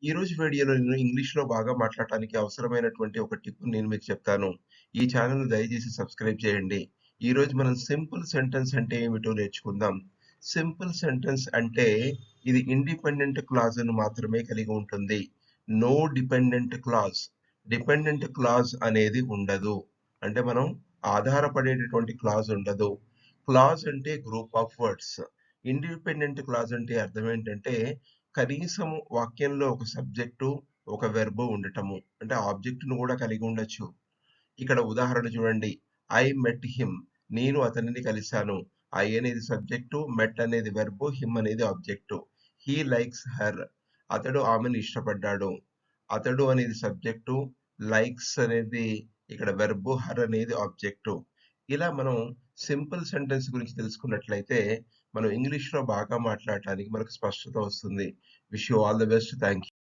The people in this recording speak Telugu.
ఈరోజు వీడియోలో నేను ఇంగ్లీష్‌లో బాగా మాట్లాడటానికి అవసరమైనటువంటి ఒక టిప్ నేను మీకు చెప్తాను. ఈ ఛానెల్‌ని దయచేసి సబ్స్క్రైబ్ చేయండి. ఈరోజు మనం సింపుల్ సెంటెన్స్ అంటే ఏమిటో నేర్చుకుందాం. సింపుల్ సెంటెన్స్ అంటే ఇది ఇండిపెండెంట్ క్లాజ్‌ను మాత్రమే కలిగి ఉంటుంది. నో డిపెండెంట్ క్లాజ్. డిపెండెంట్ క్లాజ్ అనేది ఉండదు. అంటే మనం ఆధారపడేటటువంటి క్లాజ్ ఉండదు. క్లాజ్ అంటే group of words. Independent clause అంటే అర్థం ఏంటంటే కనీసం వాక్యంలో ఒక సబ్జెక్టు, ఒక వెర్బ్ ఉండటము. అంటే ఆబ్జెక్ట్‌ని కూడా కలిగి ఉండొచ్చు. ఇక్కడ ఉదాహరణ చూడండి. I met him. నేను అతనిని కలిసాను. ఐ అనేది సబ్జెక్టు, మెట్ అనేది వెర్బ్, హిమ్ అనేది ఆబ్జెక్టు. హి లైక్స్ హర్. అతడు ఆమెను ఇష్టపడ్డాడు. అతడు అనేది సబ్జెక్టు, లైక్స్ అనేది ఇక్కడ వెర్బ్, హర్ అనేది ఆబ్జెక్టు. ఇలా మనం సింపుల్ సెంటెన్స్ గురించి తెలుసుకున్నట్లయితే మనం ఇంగ్లీష్‌లో బాగా మాట్లాడటానికి మనకు స్పష్టత వస్తుంది. Wish you all the best. Thank you.